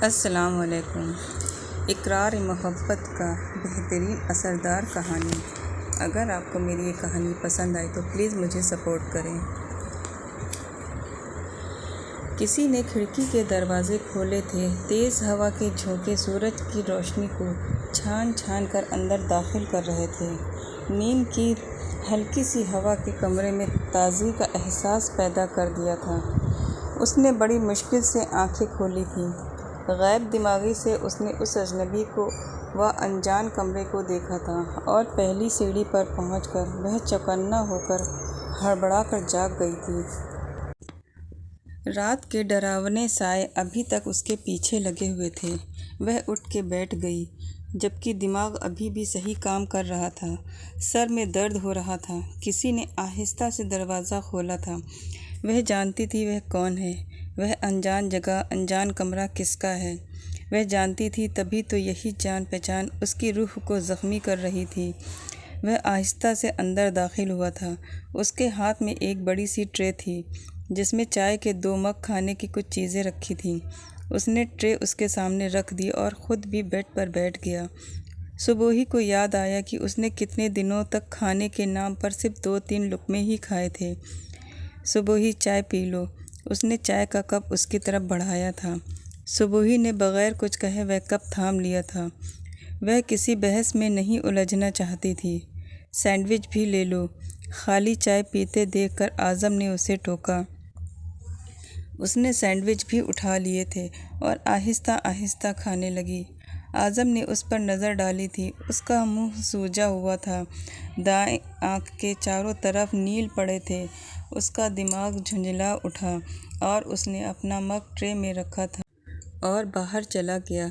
अस्सलाम वालेकुम। इकरार मोहब्बत का बेहतरीन असरदार कहानी। अगर आपको मेरी ये कहानी पसंद आई तो प्लीज़ मुझे सपोर्ट करें। किसी ने खिड़की के दरवाजे खोले थे। तेज़ हवा के झोंके सूरज की रोशनी को छान छान कर अंदर दाखिल कर रहे थे। नींद की हल्की सी हवा के कमरे में ताज़गी का एहसास पैदा कर दिया था। उसने बड़ी मुश्किल से आंखें खोली थीं। गैर दिमागी से उसने उस अजनबी को व अनजान कमरे को देखा था और पहली सीढ़ी पर पहुंचकर वह चौकन्ना होकर हड़बड़ा कर जाग गई थी। रात के डरावने साए अभी तक उसके पीछे लगे हुए थे। वह उठ के बैठ गई, जबकि दिमाग अभी भी सही काम कर रहा था। सर में दर्द हो रहा था। किसी ने आहिस्ता से दरवाज़ा खोला था। वह जानती थी वह कौन है। वह अनजान जगह, अनजान कमरा किसका है। वह जानती थी, तभी तो यही जान पहचान उसकी रूह को ज़ख्मी कर रही थी। वह आहिस्ता से अंदर दाखिल हुआ था। उसके हाथ में एक बड़ी सी ट्रे थी, जिसमें चाय के 2 मग खाने की कुछ चीज़ें रखी थीं। उसने ट्रे उसके सामने रख दी और ख़ुद भी बेड पर बैठ गया। सुबोही को याद आया कि उसने कितने दिनों तक खाने के नाम पर सिर्फ 2-3 लुक़मे ही खाए थे। सुबोही, चाय पी लो। उसने चाय का कप उसकी तरफ बढ़ाया था। सुबोही ने बग़ैर कुछ कहे वह कप थाम लिया था। वह किसी बहस में नहीं उलझना चाहती थी। सैंडविच भी ले लो। खाली चाय पीते देखकर आज़म ने उसे टोका। उसने सैंडविच भी उठा लिए थे और आहिस्ता आहिस्ता खाने लगी। आज़म ने उस पर नज़र डाली थी। उसका मुंह सूजा हुआ था। दाएं आँख के चारों तरफ नील पड़े थे। उसका दिमाग झुंझला उठा और उसने अपना मग ट्रे में रखा था और बाहर चला गया।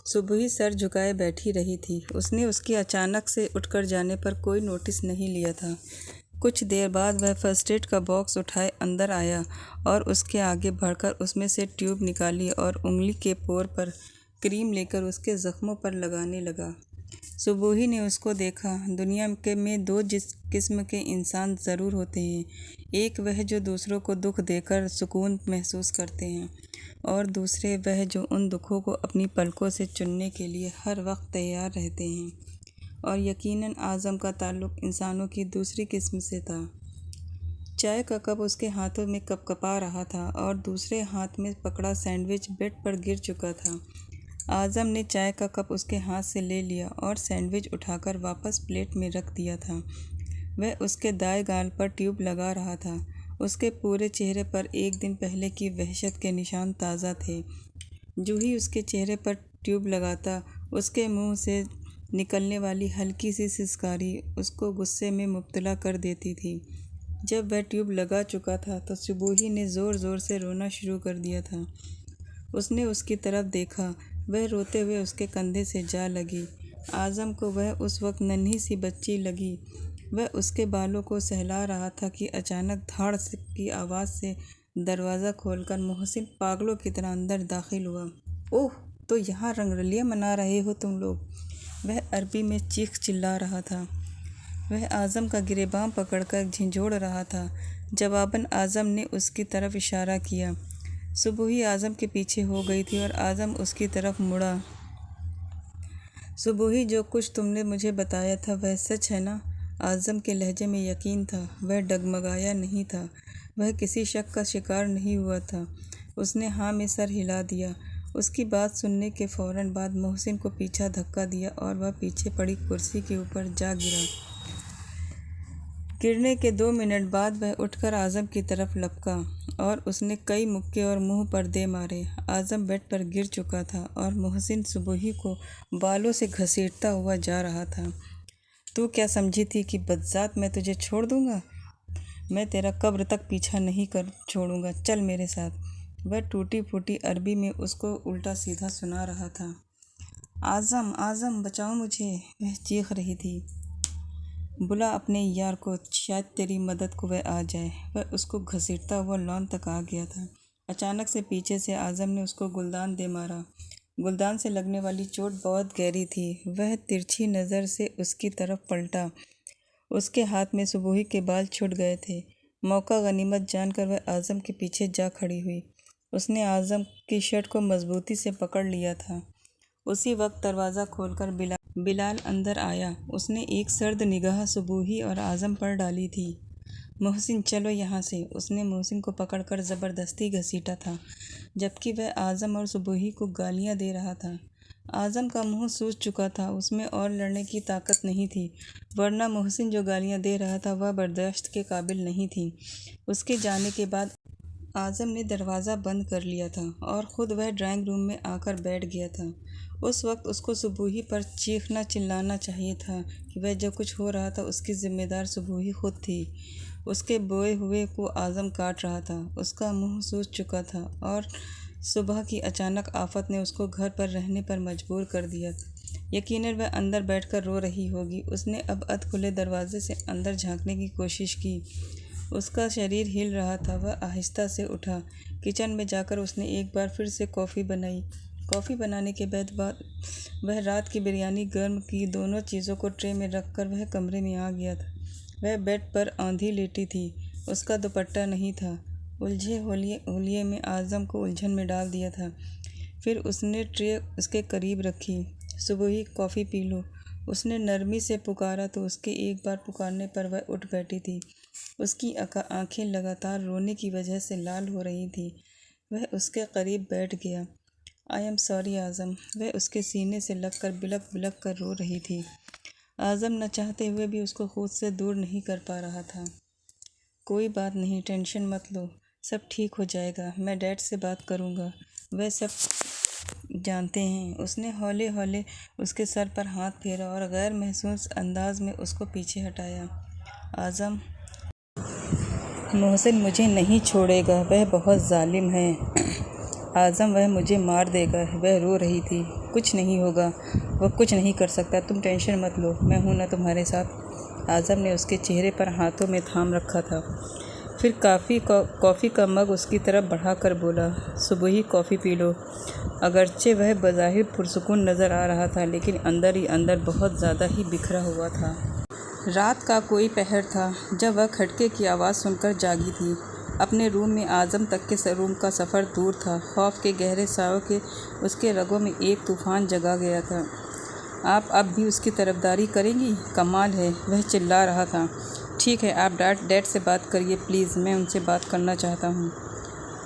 सुबह सर झुकाए बैठी रही थी। उसने उसके अचानक से उठकर जाने पर कोई नोटिस नहीं लिया था। कुछ देर बाद वह फर्स्ट एड का बॉक्स उठाए अंदर आया और उसके आगे बढ़कर उसमें से ट्यूब निकाली और उंगली के पोर पर क्रीम लेकर उसके ज़ख्मों पर लगाने लगा। सुबोही ने उसको देखा। दुनिया में 2 किस्म के इंसान ज़रूर होते हैं। एक वह जो दूसरों को दुख देकर सुकून महसूस करते हैं, और दूसरे वह जो उन दुखों को अपनी पलकों से चुनने के लिए हर वक्त तैयार रहते हैं। और यकीनन आज़म का ताल्लुक़ इंसानों की दूसरी किस्म से था। चाय का कप उसके हाथों में कपकपा रहा था और दूसरे हाथ में पकड़ा सैंडविच बेड पर गिर चुका था। आज़म ने चाय का कप उसके हाथ से ले लिया और सैंडविच उठाकर वापस प्लेट में रख दिया था। वह उसके दाएं गाल पर ट्यूब लगा रहा था। उसके पूरे चेहरे पर एक दिन पहले की वहशत के निशान ताज़ा थे। जो ही उसके चेहरे पर ट्यूब लगाता, उसके मुंह से निकलने वाली हल्की सी सिसकारी उसको गुस्से में मुब्तला कर देती थी। जब वह ट्यूब लगा चुका था तो सुबोही ने ज़ोर ज़ोर से रोना शुरू कर दिया था। उसने उसकी तरफ देखा। वह रोते हुए उसके कंधे से जा लगी। आज़म को वह उस वक्त नन्ही सी बच्ची लगी। वह उसके बालों को सहला रहा था कि अचानक धाड़ की आवाज़ से दरवाज़ा खोलकर मोहसिन पागलों की तरह अंदर दाखिल हुआ। ओह, तो यहाँ रंगरलियाँ मना रहे हो तुम लोग? वह अरबी में चीख चिल्ला रहा था। वह आज़म का गिरेबान पकड़कर झिंझोड़ रहा था। जवाबन आज़म ने उसकी तरफ इशारा किया। सुबोही आज़म के पीछे हो गई थी और आज़म उसकी तरफ मुड़ा। सुबोही, जो कुछ तुमने मुझे बताया था वह सच है ना? आज़म के लहजे में यकीन था। वह डगमगाया नहीं था। वह किसी शक का शिकार नहीं हुआ था। उसने हाँ में सर हिला दिया। उसकी बात सुनने के फ़ौरन बाद मोहसिन को पीछा धक्का दिया और वह पीछे पड़ी कुर्सी के ऊपर जा गिरा। गिरने के 2 मिनट बाद वह उठकर आज़म की तरफ लपका और उसने कई मुक्के और मुंह पर दे मारे। आज़म बेड पर गिर चुका था और मोहसिन सुबोही को बालों से घसीटता हुआ जा रहा था। तू क्या समझी थी कि बदज़ात मैं तुझे छोड़ दूँगा? मैं तेरा कब्र तक पीछा नहीं कर छोड़ूँगा। चल मेरे साथ। वह टूटी फूटी अरबी में उसको उल्टा सीधा सुना रहा था। आज़म, आज़म, बचाओ मुझे, वह चीख रही थी। बुला अपने यार को, शायद तेरी मदद को वह आ जाए। वह उसको घसीटता हुआ लॉन तक आ गया था। अचानक से पीछे से आज़म ने उसको गुलदान दे मारा। गुलदान से लगने वाली चोट बहुत गहरी थी। वह तिरछी नज़र से उसकी तरफ पलटा। उसके हाथ में सुबोही के बाल छूट गए थे। मौका गनीमत जानकर वह आज़म के पीछे जा खड़ी हुई। उसने आज़म की शर्ट को मजबूती से पकड़ लिया था। उसी वक्त दरवाज़ा खोलकर बिलाल अंदर आया। उसने एक सर्द निगाह सुबूही और आज़म पर डाली थी। मोहसिन, चलो यहाँ से। उसने मोहसिन को पकड़कर ज़बरदस्ती घसीटा था, जबकि वह आज़म और सुबूही को गालियाँ दे रहा था। आज़म का मुंह सूज चुका था, उसमें और लड़ने की ताकत नहीं थी, वरना मोहसिन जो गालियाँ दे रहा था वह बर्दाश्त के काबिल नहीं थी। उसके जाने के बाद आज़म ने दरवाज़ा बंद कर लिया था और ख़ुद वह ड्राइंग रूम में आकर बैठ गया था। उस वक्त उसको सुबूही पर चीखना चिल्लाना चाहिए था कि वह जो कुछ हो रहा था उसकी ज़िम्मेदार सुबूही खुद थी। उसके बोए हुए को आज़म काट रहा था। उसका मुंह सूज चुका था और सुबह की अचानक आफत ने उसको घर पर रहने पर मजबूर कर दिया। यकीनन वह अंदर बैठकर रो रही होगी। उसने अब अधखुले दरवाजे से अंदर झांकने की कोशिश की। उसका शरीर हिल रहा था। वह आहिस्ता से उठा। किचन में जाकर उसने एक बार फिर से कॉफ़ी बनाई। कॉफ़ी बनाने के बाद वह रात की बिरयानी गर्म की। दोनों चीज़ों को ट्रे में रखकर वह कमरे में आ गया था। वह बेड पर आंधी लेटी थी। उसका दुपट्टा नहीं था। उलझे होलिये में आज़म को उलझन में डाल दिया था। फिर उसने ट्रे उसके करीब रखी। सुबह कॉफ़ी पी लो, उसने नरमी से पुकारा तो उसके एक बार पुकारने पर वह उठ बैठी थी। उसकी आंखें लगातार रोने की वजह से लाल हो रही थी। वह उसके करीब बैठ गया। आई एम सॉरी आज़म। वह उसके सीने से लगकर बिलक बिलक कर रो रही थी। आज़म न चाहते हुए भी उसको खुद से दूर नहीं कर पा रहा था। कोई बात नहीं, टेंशन मत लो, सब ठीक हो जाएगा। मैं डैड से बात करूँगा, वह सब जानते हैं। उसने हौले हौले उसके सर पर हाथ फेरा और गैर महसूस अंदाज में उसको पीछे हटाया। आज़म, मोहसिन मुझे नहीं छोड़ेगा, वह बहुत जालिम है। आज़म, वह मुझे मार देगा। वह रो रही थी। कुछ नहीं होगा, वह कुछ नहीं कर सकता, तुम टेंशन मत लो, मैं हूं ना तुम्हारे साथ। आज़म ने उसके चेहरे पर हाथों में थाम रखा था। फिर कॉफ़ी का मग उसकी तरफ बढ़ाकर बोला, सुबह ही कॉफ़ी पी लो। अगरचे वह बज़ाहिर पुरसुकून नज़र आ रहा था, लेकिन अंदर ही अंदर बहुत ज़्यादा ही बिखरा हुआ था। रात का कोई पहर था जब वह खटके की आवाज़ सुनकर जागी थी। अपने रूम में आज़म तक के रूम का सफ़र दूर था। खौफ के गहरे सायों के उसके रगों में एक तूफ़ान जगा गया था। आप अब भी उसकी तरफदारी करेंगी? कमाल है, वह चिल्ला रहा था। ठीक है, आप डैड से बात करिए प्लीज़, मैं उनसे बात करना चाहता हूँ।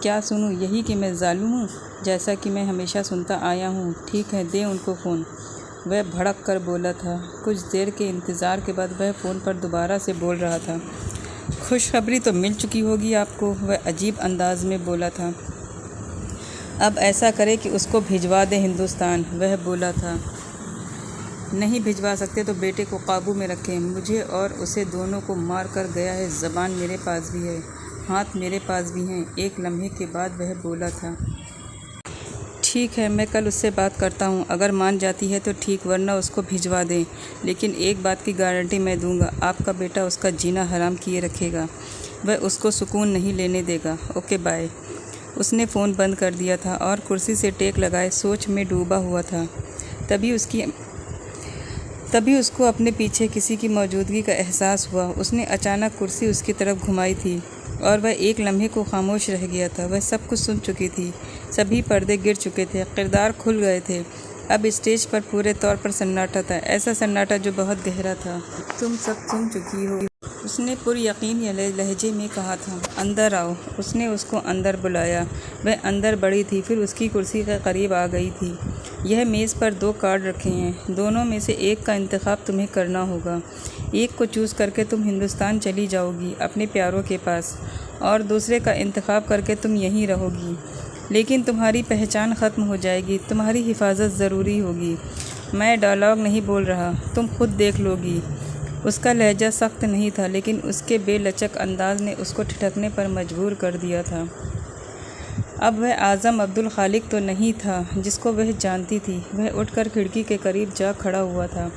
क्या सुनूँ? यही कि मैं जालिम हूँ, जैसा कि मैं हमेशा सुनता आया हूँ। ठीक है, दे उनको फ़ोन, वह भड़क कर बोला था। कुछ देर के इंतज़ार के बाद वह फ़ोन पर दोबारा से बोल रहा था। खुशखबरी तो मिल चुकी होगी आपको, वह अजीब अंदाज में बोला था। अब ऐसा करें कि उसको भिजवा दें हिंदुस्तान, वह बोला था। नहीं भिजवा सकते तो बेटे को काबू में रखें। मुझे और उसे दोनों को मार कर गया है। ज़बान मेरे पास भी है, हाथ मेरे पास भी हैं। एक लम्हे के बाद वह बोला था। ठीक है, मैं कल उससे बात करता हूँ। अगर मान जाती है तो ठीक, वरना उसको भिजवा दें। लेकिन एक बात की गारंटी मैं दूंगा, आपका बेटा उसका जीना हराम किए रखेगा। वह उसको सुकून नहीं लेने देगा। Okay bye. उसने फ़ोन बंद कर दिया था और कुर्सी से टेक लगाए सोच में डूबा हुआ था। तभी उसको अपने पीछे किसी की मौजूदगी का एहसास हुआ। उसने अचानक कुर्सी उसकी तरफ घुमाई थी और वह एक लम्हे को खामोश रह गया था। वह सब कुछ सुन चुकी थी। सभी पर्दे गिर चुके थे, किरदार खुल गए थे। अब स्टेज पर पूरे तौर पर सन्नाटा था, ऐसा सन्नाटा जो बहुत गहरा था। तुम सब सुन चुकी हो, उसने पुरयकीन लहजे में कहा था। अंदर आओ। उसने उसको अंदर बुलाया। वह अंदर बढ़ी थी, फिर उसकी कुर्सी के करीब आ गई थी। यह मेज़ पर 2 कार्ड रखे हैं, दोनों में से एक का इंतखाब तुम्हें करना होगा। एक को चूज़ करके तुम हिंदुस्तान चली जाओगी अपने प्यारों के पास, और दूसरे का इंतखाब करके तुम यहीं रहोगी। लेकिन तुम्हारी पहचान ख़त्म हो जाएगी, तुम्हारी हिफाजत ज़रूरी होगी। मैं डायलॉग नहीं बोल रहा, तुम खुद देख लोगी। उसका लहजा सख्त नहीं था, लेकिन उसके बेलचक अंदाज ने उसको ठिठकने पर मजबूर कर दिया था। अब वह आज़म अब्दुल खालिक तो नहीं था जिसको वह जानती थी। वह उठकर खिड़की के करीब जा खड़ा हुआ था।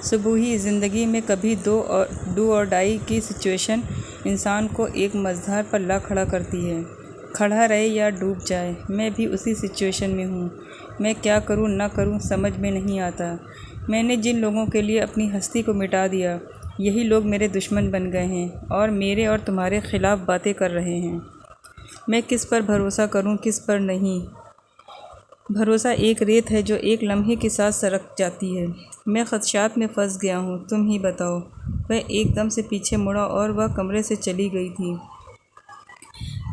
सुबह ज़िंदगी में कभी डू और डाई की सिचुएशन इंसान को एक मझधार पर ला खड़ा करती है। खड़ा रहे या डूब जाए। मैं भी उसी सिचुएशन में हूँ। मैं क्या करूँ ना करूँ समझ में नहीं आता। मैंने जिन लोगों के लिए अपनी हस्ती को मिटा दिया, यही लोग मेरे दुश्मन बन गए हैं और मेरे और तुम्हारे ख़िलाफ़ बातें कर रहे हैं। मैं किस पर भरोसा करूं, किस पर नहीं। भरोसा एक रेत है जो एक लम्हे के साथ सरक जाती है। मैं खदशात में फंस गया हूँ, तुम ही बताओ। वह एकदम से पीछे मुड़ा और वह कमरे से चली गई थी।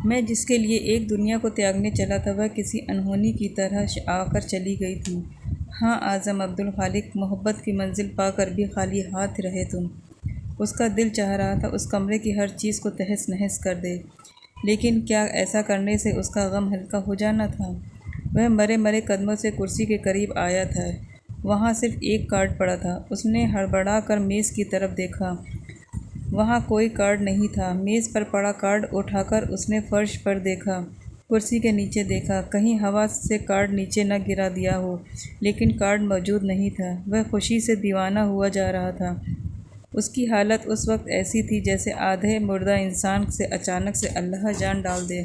मैं जिसके लिए एक दुनिया को त्यागने चला था वह किसी अनहोनी की तरह आकर चली गई थी। हाँ आज़म अब्दुल खालिक, मोहब्बत की मंजिल पाकर भी खाली हाथ रहे तुम। उसका दिल चाह रहा था उस कमरे की हर चीज़ को तहस नहस कर दे, लेकिन क्या ऐसा करने से उसका गम हल्का हो जाना था? वह मरे मरे कदमों से कुर्सी के करीब आया था। वहाँ सिर्फ एक कार्ड पड़ा था। उसने हड़बड़ा कर मेज़ की तरफ देखा। वहाँ कोई कार्ड नहीं था। मेज़ पर पड़ा कार्ड उठाकर उसने फर्श पर देखा, कुर्सी के नीचे देखा, कहीं हवा से कार्ड नीचे न गिरा दिया हो, लेकिन कार्ड मौजूद नहीं था। वह खुशी से दीवाना हुआ जा रहा था। उसकी हालत उस वक्त ऐसी थी जैसे आधे मुर्दा इंसान से अचानक से अल्लाह जान डाल दे।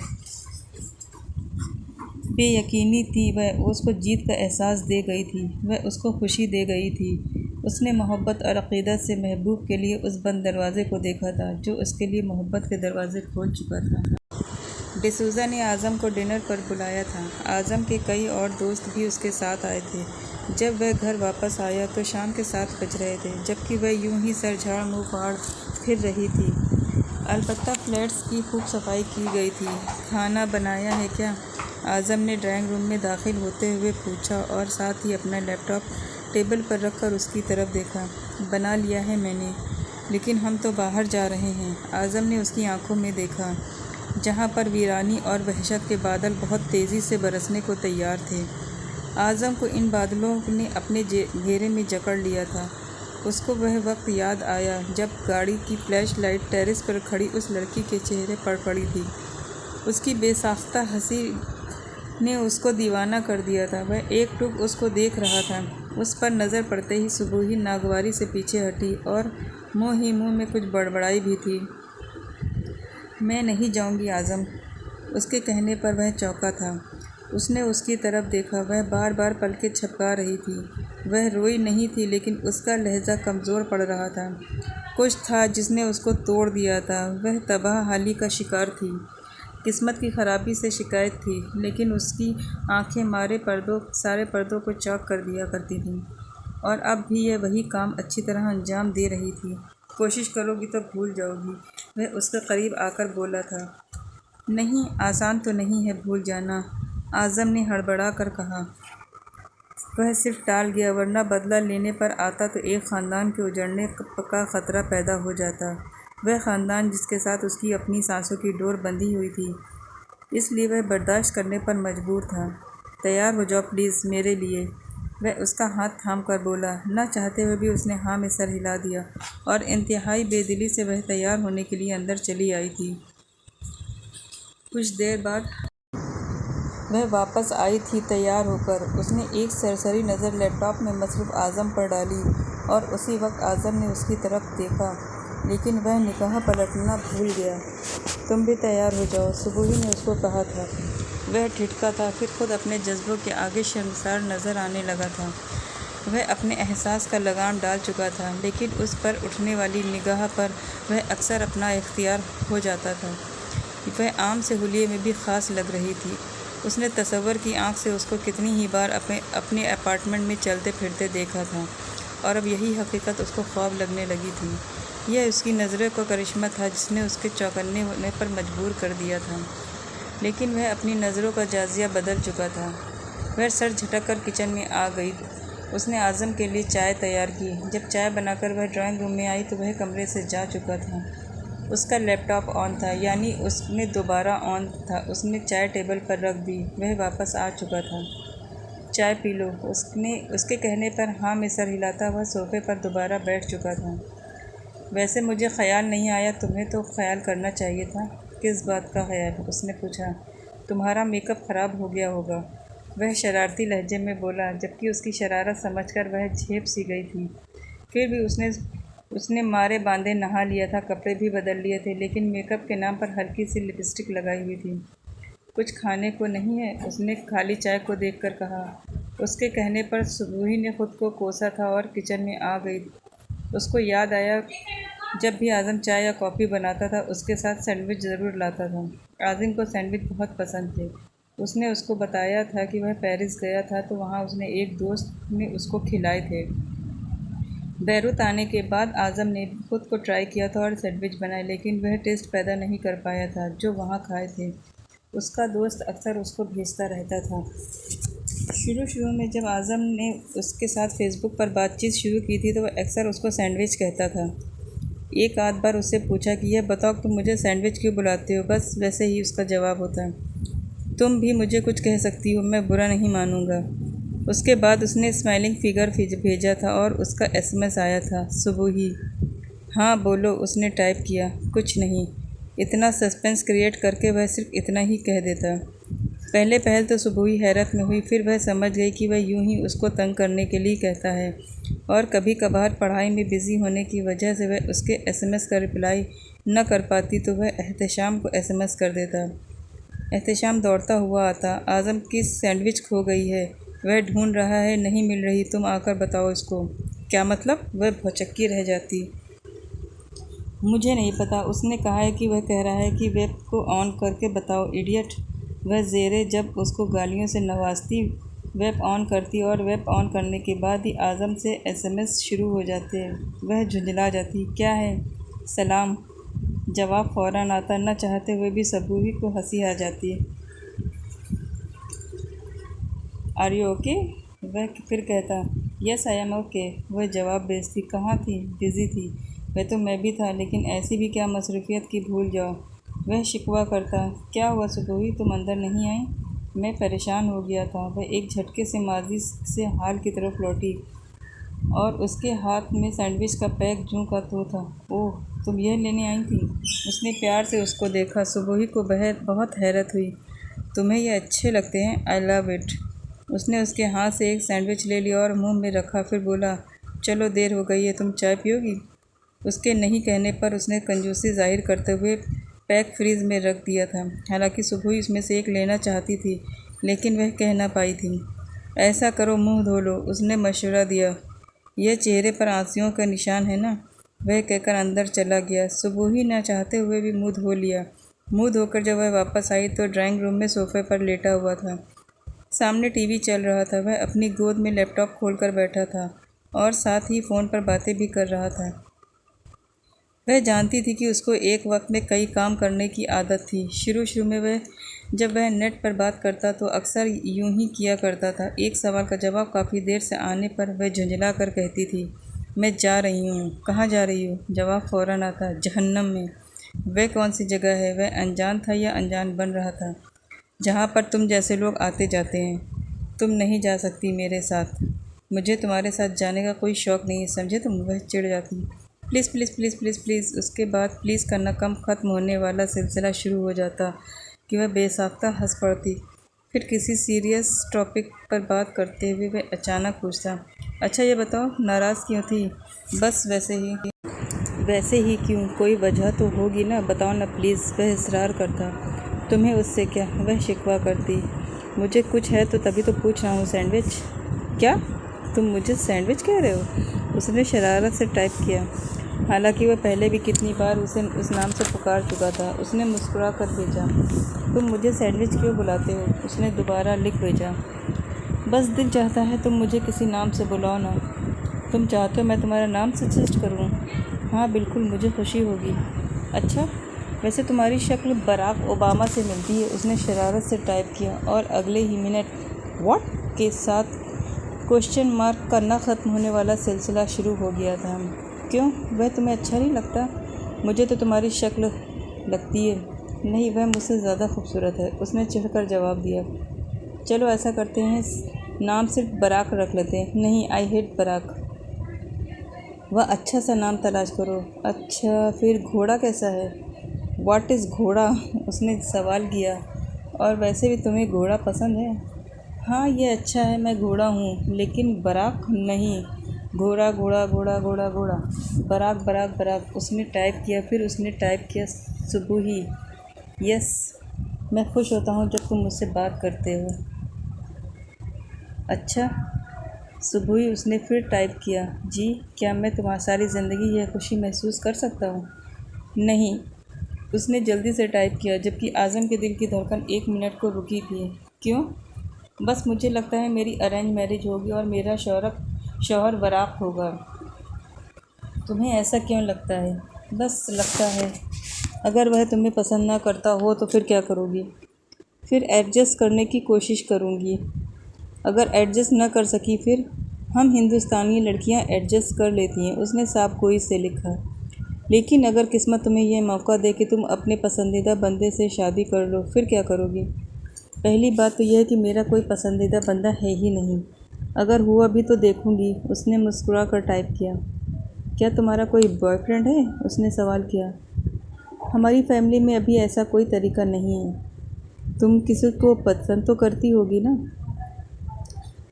बेयकीनी थी, वह उसको जीत का एहसास दे गई थी, वह उसको खुशी दे गई थी। उसने मोहब्बत और अक़ीदत से महबूब के लिए उस बंद दरवाज़े को देखा था जो उसके लिए मोहब्बत के दरवाज़े खोल चुका था। डिसूज़ा ने आज़म को डिनर पर बुलाया था। आज़म के कई और दोस्त भी उसके साथ आए थे। जब वह घर वापस आया तो शाम के 7 बज रहे थे, जबकि वह यूं ही सर झाड़ मुँह फाड़ फिर रही थी। अलबत्ता फ्लैट्स की खूब सफाई की गई थी। खाना बनाया है क्या? आज़म ने ड्राइंग रूम में दाखिल होते हुए पूछा और साथ ही अपना लैपटॉप टेबल पर रखकर उसकी तरफ देखा। बना लिया है मैंने, लेकिन हम तो बाहर जा रहे हैं। आज़म ने उसकी आंखों में देखा, जहां पर वीरानी और वहशत के बादल बहुत तेज़ी से बरसने को तैयार थे। आज़म को इन बादलों ने अपने घेरे में जकड़ लिया था। उसको वह वक्त याद आया जब गाड़ी की फ्लैश लाइट टेरेस पर खड़ी उस लड़की के चेहरे पर पड़ी थी। उसकी बेसाख्ता हंसी ने उसको दीवाना कर दिया था। वह एकटुक उसको देख रहा था। उस पर नज़र पड़ते ही सुबुही नागवारी से पीछे हटी और मुँह ही मुँह में कुछ बड़बड़ाई भी थी। मैं नहीं जाऊंगी आज़म। उसके कहने पर वह चौंका था। उसने उसकी तरफ देखा। वह बार बार पलकें झपका रही थी। वह रोई नहीं थी, लेकिन उसका लहजा कमज़ोर पड़ रहा था। कुछ था जिसने उसको तोड़ दिया था। वह तबाह हाली का शिकार थी। किस्मत की ख़राबी से शिकायत थी, लेकिन उसकी आंखें सारे पर्दों को चौक कर दिया करती थीं, और अब भी यह वही काम अच्छी तरह अंजाम दे रही थी। कोशिश करोगी तो भूल जाओगी, वह उसके करीब आकर बोला था। नहीं, आसान तो नहीं है भूल जाना, आज़म ने हड़बड़ा कर कहा। वह सिर्फ टाल गया, वरना बदला लेने पर आता तो एक ख़ानदान के उजड़ने का ख़तरा पैदा हो जाता। वह ख़ानदान जिसके साथ उसकी अपनी सांसों की डोर बंधी हुई थी, इसलिए वह बर्दाश्त करने पर मजबूर था। तैयार हो जाओ प्लीज़ मेरे लिए, वह उसका हाथ थाम कर बोला। न चाहते हुए भी उसने हाँ में सर हिला दिया और इंतहाई बेदिली से वह तैयार होने के लिए अंदर चली आई थी। कुछ देर बाद वह वापस आई थी तैयार होकर। उसने एक सरसरी नज़र लैपटॉप में मसरूफ़ आज़म पर डाली और उसी वक्त आज़म ने उसकी तरफ देखा, लेकिन वह निगाह पलटना भूल गया। तुम भी तैयार हो जाओ, सुबुही ने उसको कहा था। वह ठिठका था, फिर खुद अपने जज्बों के आगे शर्मसार नज़र आने लगा था। वह अपने एहसास का लगाम डाल चुका था, लेकिन उस पर उठने वाली निगाह पर वह अक्सर अपना इख्तियार हो जाता था। वह आम से हुलिये में भी ख़ास लग रही थी। उसने तसव्वुर की आंख से उसको कितनी ही बार अपने अपार्टमेंट में चलते फिरते देखा था, और अब यही हकीकत उसको ख्वाब लगने लगी थी। यह उसकी नज़रों का करिश्मा था जिसने उसके चौंकने होने पर मजबूर कर दिया था, लेकिन वह अपनी नज़रों का जाजिया बदल चुका था। वह सर झटक कर किचन में आ गई। उसने आज़म के लिए चाय तैयार की। जब चाय बनाकर वह ड्राइंग रूम में आई तो वह कमरे से जा चुका था। उसका लैपटॉप ऑन था, यानी उसमें दोबारा ऑन था। उसने चाय टेबल पर रख दी। वह वापस आ चुका था। चाय पी लो, उसके कहने पर हाँ में सर हिलाता वह सोफ़े पर दोबारा बैठ चुका था। वैसे मुझे ख़याल नहीं आया, तुम्हें तो ख़याल करना चाहिए था। किस बात का ख़याल? उसने पूछा। तुम्हारा मेकअप ख़राब हो गया होगा, वह शरारती लहजे में बोला, जबकि उसकी शरारत समझकर वह झेप सी गई थी। फिर भी उसने मारे बांधे नहा लिया था, कपड़े भी बदल लिए थे, लेकिन मेकअप के नाम पर हल्की सी लिपस्टिक लगाई हुई थी। कुछ खाने को नहीं है? उसने खाली चाय को देखकर कहा। उसके कहने पर सुबुही ने खुद को कोसा था और किचन में आ गई। उसको याद आया जब भी आज़म चाय या कॉफ़ी बनाता था उसके साथ सैंडविच ज़रूर लाता था। आज़िम को सैंडविच बहुत पसंद थे। उसने उसको बताया था कि वह पेरिस गया था तो वहाँ उसने एक दोस्त ने उसको खिलाए थे। बैरूत आने के बाद आज़म ने खुद को ट्राई किया था और सैंडविच बनाए, लेकिन वह टेस्ट पैदा नहीं कर पाया था जो वहाँ खाए थे। उसका दोस्त अक्सर उसको भेजता रहता था। शुरू में जब आज़म ने उसके साथ फेसबुक पर बातचीत शुरू की थी तो वह अक्सर उसको सैंडविच कहता था। एक आध बार उससे पूछा कि यह बताओ तुम मुझे सैंडविच क्यों बुलाते हो, बस वैसे ही उसका जवाब होता है, तुम भी मुझे कुछ कह सकती हो, मैं बुरा नहीं मानूंगा। उसके बाद उसने स्माइलिंग फिगर भेजा था और उसका एसएमएस आया था सुबह ही। हाँ बोलो, उसने टाइप किया। कुछ नहीं। इतना सस्पेंस क्रिएट करके वह सिर्फ इतना ही कह देता। पहल तो सुबह ही हैरत में हुई, फिर वह समझ गई कि वह यूं ही उसको तंग करने के लिए कहता है और कभी कभार पढ़ाई में बिज़ी होने की वजह से वह उसके एसएमएस का रिप्लाई न कर पाती तो वह एहतशाम को एसएमएस कर देता। एहतशाम दौड़ता हुआ आता। आज़म की सैंडविच खो गई है, वह ढूंढ रहा है, नहीं मिल रही, तुम आकर बताओ इसको। क्या मतलब? वह भौचक्की रह जाती। मुझे नहीं पता, उसने कहा है कि वह कह रहा है कि वेब को ऑन करके बताओ इडियट। वह ज़ेरे जब उसको गालियों से नवाजती, वेब ऑन करती और वेब ऑन करने के बाद ही आज़म से एसएमएस शुरू हो जाते। वह झुंझला जाती। क्या है? सलाम। जवाब फ़ौरन आता, न चाहते हुए भी सबूही को हंसी आ जाती। Are you okay? वह फिर कहता, यस आई एम ओके। वह जवाब भेजती, कहाँ थी? बिज़ी थी। वह तो मैं भी था, लेकिन ऐसी भी क्या मसरूफ़ियत की भूल जाओ। वह शिकवा करता, क्या हुआ सुबोही, तुम अंदर नहीं आई? मैं परेशान हो गया था। वह एक झटके से माजी से हाल की तरफ लौटी और उसके हाथ में सैंडविच का पैक जूं का तो था। ओह, तुम यह लेने आई थी? उसने प्यार से उसको देखा। सुबोही को बहुत हैरत हुई। तुम्हें ये अच्छे लगते हैं? I love it. उसने उसके हाथ से एक सैंडविच ले लिया और मुंह में रखा, फिर बोला, चलो देर हो गई है, तुम चाय पियोगी? उसके नहीं कहने पर उसने कंजूसी जाहिर करते हुए पैक फ्रीज में रख दिया था। हालांकि सुबह उसमें से एक लेना चाहती थी, लेकिन वह कह ना पाई थी। ऐसा करो, मुंह धो लो, उसने मशवरा दिया। यह चेहरे पर आंसुओं का निशान है ना? वह कहकर अंदर चला गया। सुबह ही न चाहते हुए भी मुंह धो लिया। मुंह धोकर जब वह वापस आई तो ड्राइंग रूम में सोफे पर लेटा हुआ था। सामने टीवी चल रहा था। वह अपनी गोद में लैपटॉप खोलकर बैठा था और साथ ही फ़ोन पर बातें भी कर रहा था। वह जानती थी कि उसको एक वक्त में कई काम करने की आदत थी। शुरू में जब वह नेट पर बात करता तो अक्सर यूं ही किया करता था। एक सवाल का जवाब काफ़ी देर से आने पर वह झुंझला कर कहती थी, मैं जा रही हूँ। कहाँ जा रही हो? जवाब फ़ौरन आता, जहन्नम में। वह कौन सी जगह है? वह अनजान था या अनजान बन रहा था? जहाँ पर तुम जैसे लोग आते जाते हैं। तुम नहीं जा सकती मेरे साथ। मुझे तुम्हारे साथ जाने का कोई शौक़ नहीं है, समझे तुम? वह चिढ़ जाती। Please please please please please. उसके बाद प्लीज़ करना कम ख़त्म होने वाला सिलसिला शुरू हो जाता कि वह बेसाख्ता हंस पड़ती। फिर किसी सीरियस टॉपिक पर बात करते हुए वह अचानक पूछता, अच्छा ये बताओ, नाराज़ क्यों थी? बस वैसे ही। वैसे ही क्यों? कोई वजह तो होगी ना, बताओ ना प्लीज़। वह इसरार करता। तुम्हें उससे क्या? वह शिकवा करती। मुझे कुछ है तो तभी तो पूछ रहा हूँ। सैंडविच? क्या? तुम मुझे सैंडविच कह रहे हो? उसने शरारत से टाइप किया। हालांकि वह पहले भी कितनी बार उसे उस नाम से पुकार चुका था। उसने मुस्कुरा कर भेजा, तुम मुझे सैंडविच क्यों बुलाते हो? उसने दोबारा लिख भेजा, बस दिल चाहता है तुम मुझे किसी नाम से बुलाओ ना। तुम चाहते हो मैं तुम्हारा नाम सजेस्ट करूँ? हाँ बिल्कुल, मुझे खुशी होगी। अच्छा, वैसे तुम्हारी शक्ल बराक ओबामा से मिलती है। उसने शरारत से टाइप किया और अगले ही मिनट व्हाट के साथ क्वेश्चन मार्क का ना ख़त्म होने वाला सिलसिला शुरू हो गया था। क्यों? वह तुम्हें अच्छा नहीं लगता? मुझे तो तुम्हारी शक्ल लगती है। नहीं, वह मुझसे ज़्यादा खूबसूरत है। उसने चिढ़कर जवाब दिया। चलो ऐसा करते हैं, नाम सिर्फ बराक रख लेते हैं। नहीं, आई हेट बराक। वह अच्छा सा नाम तलाश करो। अच्छा, फिर घोड़ा कैसा है? व्हाट इज़ घोड़ा? उसने सवाल किया। और वैसे भी तुम्हें घोड़ा पसंद है? हाँ ये अच्छा है, मैं घोड़ा हूँ, लेकिन बराक नहीं। घोड़ा घोड़ा घोड़ा घोड़ा घोड़ा, बराक बराक बराक। उसने टाइप किया। फिर उसने टाइप किया, सुबुही। यस, मैं खुश होता हूँ जब तुम मुझसे बात करते हो। अच्छा, सुबह ही उसने फिर टाइप किया, जी क्या मैं तुम्हारी सारी ज़िंदगी यह खुशी महसूस कर सकता हूँ? नहीं, उसने जल्दी से टाइप किया, जबकि आज़म के दिल की धड़कन 1 मिनट को रुकी थी। क्यों? बस मुझे लगता है मेरी अरेंज मैरिज होगी और मेरा शौहर वराक होगा। तुम्हें ऐसा क्यों लगता है? बस लगता है। अगर वह तुम्हें पसंद ना करता हो तो फिर क्या करोगी? फिर एडजस्ट करने की कोशिश करूँगी। अगर एडजस्ट न कर सकी फिर? हम हिंदुस्तानी लड़कियां एडजस्ट कर लेती हैं, उसने साफ गोई से लिखा। लेकिन अगर किस्मत तुम्हें यह मौका दे कि तुम अपने पसंदीदा बंदे से शादी कर लो, फिर क्या करोगी? पहली बात तो यह है कि मेरा कोई पसंदीदा बंदा है ही नहीं। अगर हुआ भी तो देखूंगी, उसने मुस्कुरा कर टाइप किया। क्या तुम्हारा कोई बॉयफ्रेंड है? उसने सवाल किया। हमारी फैमिली में अभी ऐसा कोई तरीका नहीं है। तुम किसी को पसंद तो करती होगी ना?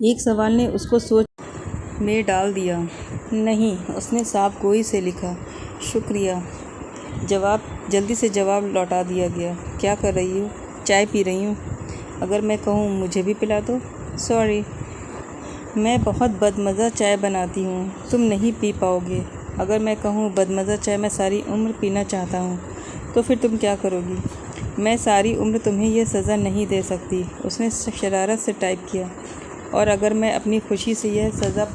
एक सवाल ने उसको सोच में डाल दिया। नहीं, उसने साफ गोई से लिखा। शुक्रिया। जल्दी से जवाब लौटा दिया गया। क्या कर रही हो? चाय पी रही हूँ। अगर मैं कहूँ मुझे भी पिला दो? सॉरी, मैं बहुत बदमज़ा चाय बनाती हूँ, तुम नहीं पी पाओगे। अगर मैं कहूँ बदमज़ा चाय मैं सारी उम्र पीना चाहता हूँ, तो फिर तुम क्या करोगी? मैं सारी उम्र तुम्हें यह सज़ा नहीं दे सकती, उसने शरारत से टाइप किया। और अगर मैं अपनी खुशी से यह सज़ा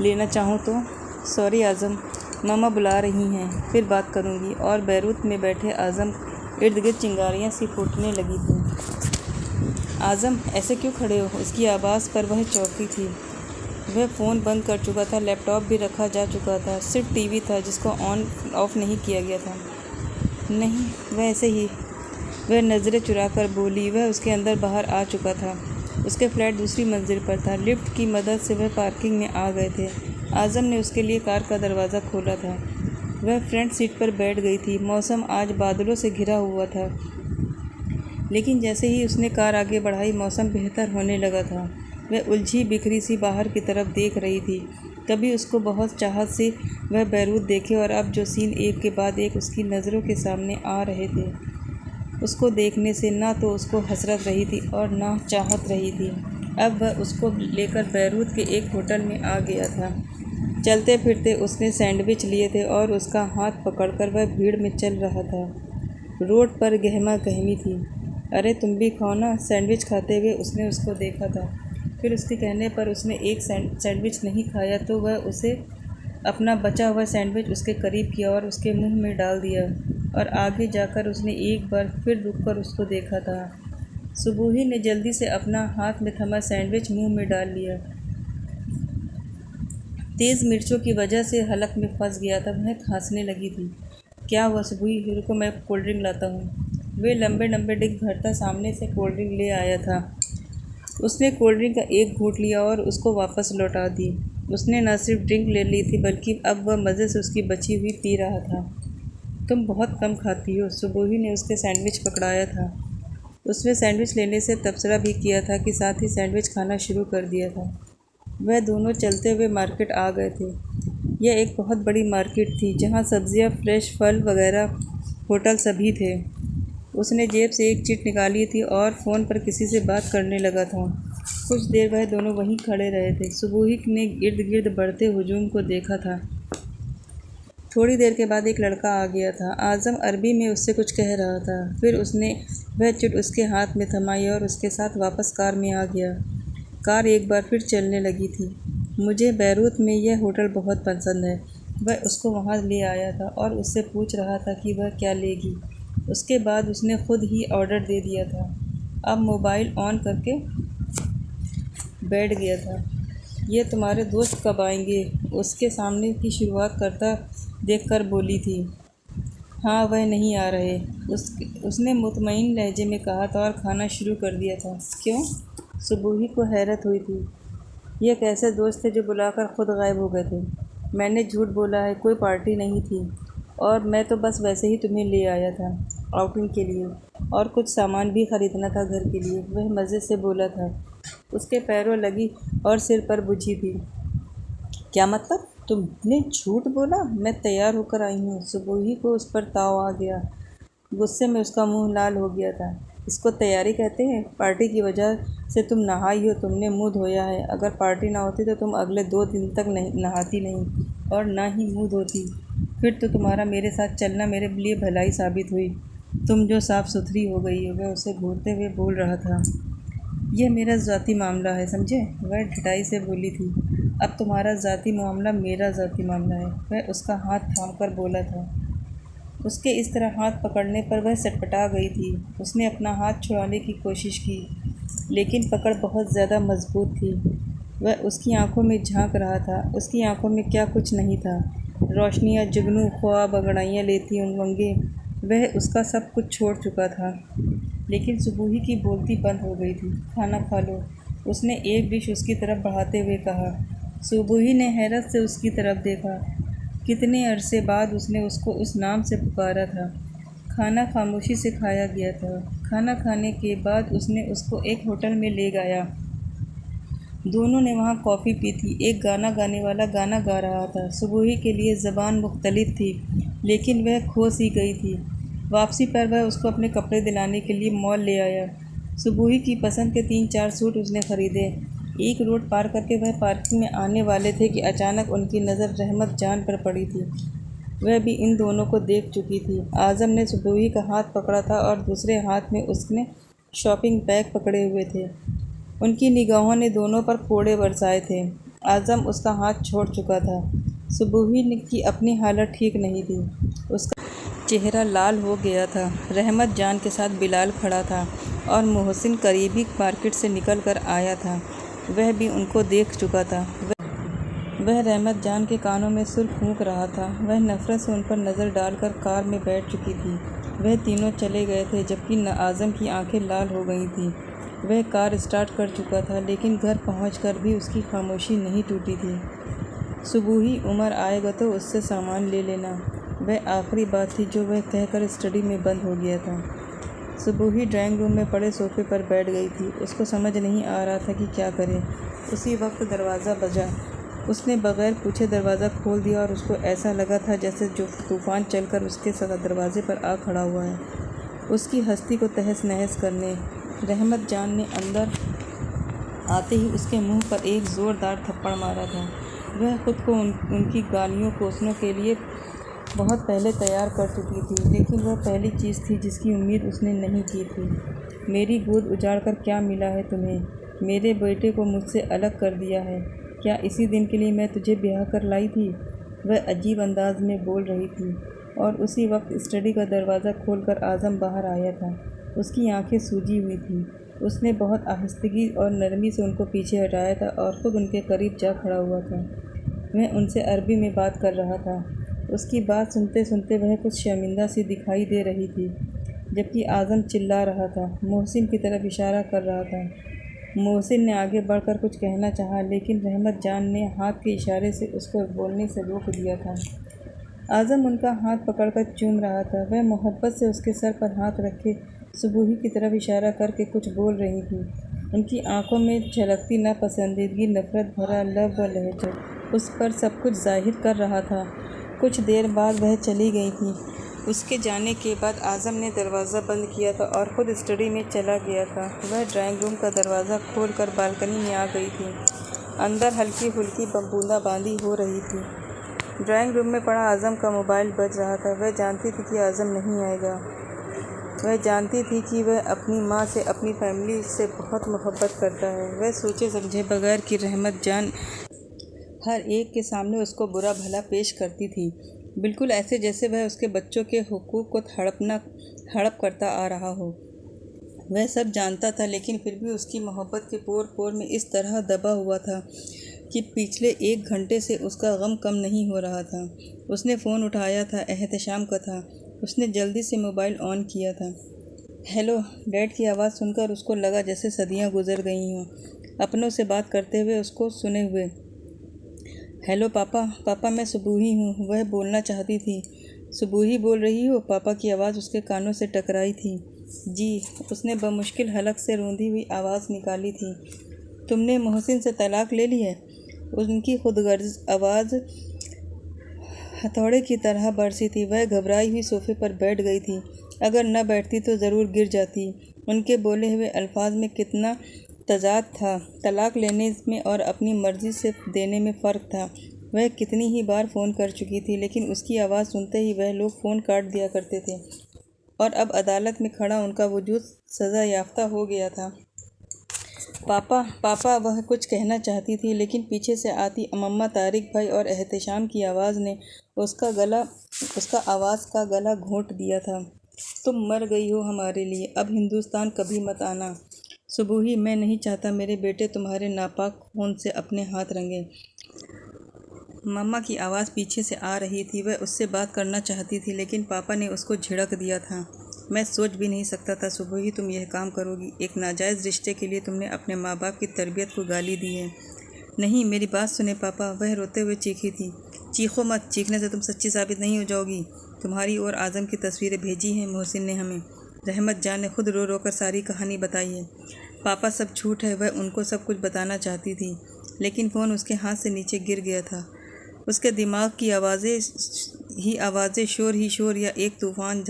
लेना चाहूँ तो? सॉरी आज़म, मामा बुला रही हैं, फिर बात करूँगी। और बैरूत में बैठे आज़म इर्द गिर्द चिंगारियाँ सी फूटने लगी थी। आज़म, ऐसे क्यों खड़े हो? उसकी आवाज़ पर वह चौंकी थी। वह फ़ोन बंद कर चुका था, लैपटॉप भी रखा जा चुका था, सिर्फ टीवी था जिसको ऑन ऑफ नहीं किया गया था। नहीं, वह ऐसे ही, वह नज़रें चुरा कर बोली। वह उसके अंदर बाहर आ चुका था। उसके फ्लैट दूसरी मंजिल पर था। लिफ्ट की मदद से वह पार्किंग में आ गए थे। आज़म ने उसके लिए कार का दरवाज़ा खोला था। वह फ्रंट सीट पर बैठ गई थी। मौसम आज बादलों से घिरा हुआ था, लेकिन जैसे ही उसने कार आगे बढ़ाई, मौसम बेहतर होने लगा था। वह उलझी बिखरी सी बाहर की तरफ देख रही थी। कभी उसको बहुत चाहत से वह बैरूत देखे, और अब जो सीन एक के बाद एक उसकी नज़रों के सामने आ रहे थे, उसको देखने से ना तो उसको हसरत रही थी और ना चाहत रही थी। अब वह उसको लेकर बैरूत के एक होटल में आ गया था। चलते फिरते उसने सैंडविच लिए थे और उसका हाथ पकड़कर वह भीड़ में चल रहा था। रोड पर गहमा गहमी थी। अरे तुम भी खाओ ना, सैंडविच खाते हुए उसने उसको देखा था। फिर उसके कहने पर उसने एक सैंडविच नहीं खाया तो वह उसे अपना बचा हुआ सैंडविच उसके करीब किया और उसके मुंह में डाल दिया। और आगे जाकर उसने एक बार फिर रुककर उसको देखा था। सुबूही ने जल्दी से अपना हाथ में थमा सैंडविच मुंह में डाल लिया। तेज़ मिर्चों की वजह से हलक में फंस गया था। वह खांसने लगी थी। क्या हुआ सुबूही? रुको, मैं कोल्ड ड्रिंक लाता हूँ। वे लंबे लंबे डिग भरता सामने से कोल्ड ड्रिंक ले आया था। उसने कोल्ड ड्रिंक का एक घूंट लिया और उसको वापस लौटा दी। उसने न सिर्फ ड्रिंक ले ली थी, बल्कि अब वह मज़े से उसकी बची हुई पी रहा था। तुम बहुत कम खाती हो। सुबोही ने उसके सैंडविच पकड़ाया था। उसने सैंडविच लेने से तबसरा भी किया था कि साथ ही सैंडविच खाना शुरू कर दिया था। वह दोनों चलते हुए मार्केट आ गए थे। यह एक बहुत बड़ी मार्केट थी जहाँ सब्जियाँ, फ्रेश फल वगैरह, होटल सभी थे। उसने जेब से एक चिट निकाली थी और फ़ोन पर किसी से बात करने लगा था। कुछ देर वह दोनों वहीं खड़े रहे थे। सुबूही ने इर्द गिर्द बढ़ते हुजूम को देखा था। थोड़ी देर के बाद एक लड़का आ गया था। आज़म अरबी में उससे कुछ कह रहा था। फिर उसने वह चिट उसके हाथ में थमाई और उसके साथ वापस कार में आ गया। कार एक बार फिर चलने लगी थी। मुझे बैरूत में यह होटल बहुत पसंद है। वह उसको वहाँ ले आया था और उससे पूछ रहा था कि वह क्या लेगी। उसके बाद उसने खुद ही ऑर्डर दे दिया था। अब मोबाइल ऑन करके बैठ गया था। ये तुम्हारे दोस्त कब आएंगे? उसके सामने की शुरुआत करता देखकर बोली थी। हाँ, वह नहीं आ रहे, उसने मुतमईन लहजे में कहा था और खाना शुरू कर दिया था। क्यों? सुबूही को हैरत हुई थी। ये कैसे दोस्त थे जो बुलाकर खुद गायब हो गए थे? मैंने झूठ बोला है, कोई पार्टी नहीं थी और मैं तो बस वैसे ही तुम्हें ले आया था आउटिंग के लिए, और कुछ सामान भी ख़रीदना था घर के लिए, वह मज़े से बोला था। उसके पैरों लगी और सिर पर बुझी थी। क्या मतलब? तुमने झूठ बोला? मैं तैयार होकर आई हूँ। सुबूही को उस पर ताव आ गया। गुस्से में उसका मुंह लाल हो गया था। इसको तैयारी कहते हैं। पार्टी की वजह से तुम नहाई हो, तुमने मुंह धोया है। अगर पार्टी ना होती तो तुम अगले 2 दिन तक नहीं नहाती नहीं और ना ही मुंह धोती। फिर तो तुम्हारा मेरे साथ चलना मेरे लिए भलाई साबित हुई। तुम जो साफ़ सुथरी हो गई हो। वह उसे घूरते हुए बोल रहा था। यह मेरा ज़ाती मामला है, समझे? वह ढिठाई से बोली थी। अब तुम्हारा ज़ाती मामला मेरा ज़ाती मामला है, वह उसका हाथ थाम कर बोला था। उसके इस तरह हाथ पकड़ने पर वह सटपटा गई थी। उसने अपना हाथ छुड़ाने की कोशिश की, लेकिन पकड़ बहुत ज़्यादा मजबूत थी। वह उसकी आंखों में झांक रहा था। उसकी आंखों में क्या कुछ नहीं था। रोशनियाँ, जुगनू, ख्वाब, अंगड़ाइयाँ लेती उमंगें, वह उसका सब कुछ छोड़ चुका था। लेकिन सुबुही की बोलती बंद हो गई थी। खाना खा लो, उसने एक डिश उसकी तरफ बढ़ाते हुए कहा। सुबुही ने हैरत से उसकी तरफ देखा। कितने अरसे बाद उसने उसको उस नाम से पुकारा था। खाना खामोशी से खाया गया था। खाना खाने के बाद उसने उसको एक होटल में ले गया। दोनों ने वहाँ कॉफ़ी पी थी। एक गाना गाने वाला गाना गा रहा था। सुबुही के लिए ज़बान मुख्तलिफ थी, लेकिन वह खो सी गई थी। वापसी पर वह उसको अपने कपड़े दिलाने के लिए मॉल ले आया। सुबुही की पसंद के 3-4 सूट उसने ख़रीदे। एक रोड पार करके वह पार्किंग में आने वाले थे कि अचानक उनकी नज़र रहमत जान पर पड़ी थी। वह भी इन दोनों को देख चुकी थी। आज़म ने सुबुही का हाथ पकड़ा था और दूसरे हाथ में उसने शॉपिंग बैग पकड़े हुए थे। उनकी निगाहों ने दोनों पर कोड़े बरसाए थे। आज़म उसका हाथ छोड़ चुका था। सुबुही की अपनी हालत ठीक नहीं थी। उसका चेहरा लाल हो गया था। रहमत जान के साथ बिलाल खड़ा था और मोहसिन करीबी मार्केट से निकल कर आया था। वह भी उनको देख चुका था। वह रहमत जान के कानों में सुर फूंक रहा था। वह नफ़रत से उन पर नज़र डालकर कार में बैठ चुकी थी। वह तीनों चले गए थे, जबकि आज़म की आंखें लाल हो गई थीं। वह कार स्टार्ट कर चुका था, लेकिन घर पहुंचकर भी उसकी खामोशी नहीं टूटी थी। सुबुही, उमर आएगा तो उससे सामान ले लेना, वह आखिरी बात थी जो वह कहकर स्टडी में बंद हो गया था। सुबुही ड्राइंग रूम में पड़े सोफ़े पर बैठ गई थी। उसको समझ नहीं आ रहा था कि क्या करे। उसी वक्त दरवाज़ा बजा। उसने बगैर पूछे दरवाज़ा खोल दिया और उसको ऐसा लगा था जैसे जो तूफ़ान चलकर उसके दरवाज़े पर आ खड़ा हुआ है, उसकी हस्ती को तहस नहस करने। रहमत जान ने अंदर आते ही उसके मुंह पर एक ज़ोरदार थप्पड़ मारा था। वह खुद को उनकी गालियों कोसने के लिए बहुत पहले तैयार कर चुकी थी, लेकिन वह पहली चीज़ थी जिसकी उम्मीद उसने नहीं की थी। मेरी गोद उजाड़कर क्या मिला है तुम्हें? मेरे बेटे को मुझसे अलग कर दिया है। क्या इसी दिन के लिए मैं तुझे ब्याह कर लाई थी? वह अजीब अंदाज में बोल रही थी और उसी वक्त स्टडी का दरवाज़ा खोलकर आज़म बाहर आया था। उसकी आंखें सूजी हुई थीं। उसने बहुत आहिस्तगी और नरमी से उनको पीछे हटाया था और ख़ुद उनके करीब जा खड़ा हुआ था। वह उनसे अरबी में बात कर रहा था। उसकी बात सुनते सुनते वह कुछ शर्मिंदा सी दिखाई दे रही थी, जबकि आज़म चिल्ला रहा था, मोहसिन की तरफ इशारा कर रहा था। मोहसिन ने आगे बढ़कर कुछ कहना चाहा, लेकिन रहमत जान ने हाथ के इशारे से उसको बोलने से रोक दिया था। आज़म उनका हाथ पकड़कर चूम रहा था। वह मोहब्बत से उसके सर पर हाथ रखे सुबुही की तरफ इशारा करके कुछ बोल रही थी। उनकी आंखों में झलकती नापसंदीदगी, नफ़रत भरा लब व लहजा उस पर सब कुछ जाहिर कर रहा था। कुछ देर बाद वह चली गई थी। उसके जाने के बाद आज़म ने दरवाज़ा बंद किया था और ख़ुद स्टडी में चला गया था। वह ड्राइंग रूम का दरवाज़ा खोलकर बालकनी में आ गई थी। अंदर हल्की फुल्की बूंदाबांदी हो रही थी। ड्राइंग रूम में पड़ा आज़म का मोबाइल बज रहा था। वह जानती थी कि आज़म नहीं आएगा। वह जानती थी कि वह अपनी माँ से, अपनी फैमिली से बहुत मोहब्बत करता है। वह सोचे समझे बगैर कि रहमत जान हर एक के सामने उसको बुरा भला पेश करती थी, बिल्कुल ऐसे जैसे वह उसके बच्चों के हुकूक को हड़प करता आ रहा हो। वह सब जानता था, लेकिन फिर भी उसकी मोहब्बत के पोर पोर में इस तरह दबा हुआ था कि पिछले 1 घंटे से उसका गम कम नहीं हो रहा था। उसने फ़ोन उठाया था, एहतशाम का था। उसने जल्दी से मोबाइल ऑन किया था। हेलो। डैड की आवाज़ सुनकर उसको लगा जैसे सदियां गुजर गई हों। अपनों से बात करते हुए उसको सुने हुए। हेलो पापा। पापा, मैं सुबुही हूँ, वह बोलना चाहती थी। सुबुही बोल रही हो? पापा की आवाज़ उसके कानों से टकराई थी। जी, उसने बमुश्किल हलक से रोंदी हुई आवाज़ निकाली थी। तुमने मोहसिन से तलाक ले ली है? उनकी खुदगर्ज आवाज़ हथौड़े की तरह बरसी थी। वह घबराई हुई सोफे पर बैठ गई थी। अगर न बैठती तो ज़रूर गिर जाती। उनके बोले हुए अल्फाज में कितना तजाद था। तलाक लेने में और अपनी मर्ज़ी से देने में फ़र्क था। वह कितनी ही बार फ़ोन कर चुकी थी, लेकिन उसकी आवाज़ सुनते ही वह लोग फ़ोन काट दिया करते थे। और अब अदालत में खड़ा उनका वजूद सज़ा याफ्ता हो गया था। पापा पापा, वह कुछ कहना चाहती थी, लेकिन पीछे से आती अम्मा तारिक भाई और एहतशाम की आवाज़ ने उसका आवाज़ का गला घोंट दिया था। तुम मर गई हो हमारे लिए, अब हिंदुस्तान कभी मत आना। सुबुही, मैं नहीं चाहता मेरे बेटे तुम्हारे नापाक खून से अपने हाथ रंगे। मम्मा की आवाज़ पीछे से आ रही थी। वह उससे बात करना चाहती थी, लेकिन पापा ने उसको झिड़क दिया था। मैं सोच भी नहीं सकता था सुबुही तुम यह काम करोगी। एक नाजायज़ रिश्ते के लिए तुमने अपने माँ बाप की तरबियत को गाली दी है। नहीं, मेरी बात सुने पापा, वह रोते हुए चीखी थी। चीखो मत, चीखने से तुम सच्ची साबित नहीं हो जाओगी। तुम्हारी और आज़म की तस्वीरें भेजी हैं मोहसिन ने हमें। रहमत जान ने खुद रो रो कर सारी कहानी बताई है। पापा, सब झूठ है। वह उनको सब कुछ बताना चाहती थी, लेकिन फ़ोन उसके हाथ से नीचे गिर गया था। उसके दिमाग की आवाज़ें शोर ही शोर या एक तूफ़ान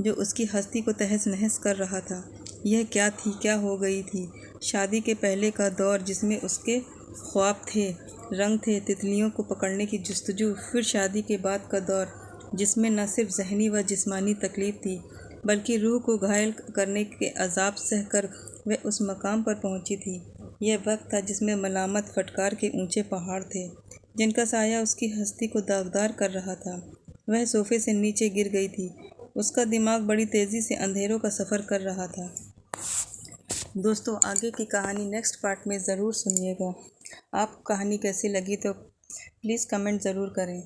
जो उसकी हस्ती को तहस नहस कर रहा था। यह क्या थी, क्या हो गई थी? शादी के पहले का दौर जिसमें उसके ख्वाब थे, रंग थे, तितलियों को पकड़ने की जुस्तजू। फिर शादी के बाद का दौर जिसमें न सिर्फ ज़हनी व जिस्मानी तकलीफ़ थी, बल्कि रूह को घायल करने के अजाब सहकर वह उस मकाम पर पहुंची थी। यह वक्त था जिसमें मलामत फटकार के ऊंचे पहाड़ थे, जिनका साया उसकी हस्ती को दागदार कर रहा था। वह सोफे से नीचे गिर गई थी। उसका दिमाग बड़ी तेज़ी से अंधेरों का सफ़र कर रहा था। दोस्तों, आगे की कहानी नेक्स्ट पार्ट में ज़रूर सुनिएगा। आपको कहानी कैसी लगी तो प्लीज़ कमेंट ज़रूर करें,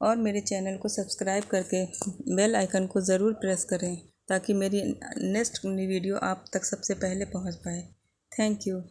और मेरे चैनल को सब्सक्राइब करके बेल आइकन को ज़रूर प्रेस करें, ताकि मेरी नेक्स्ट वीडियो आप तक सबसे पहले पहुंच पाए। Thank you.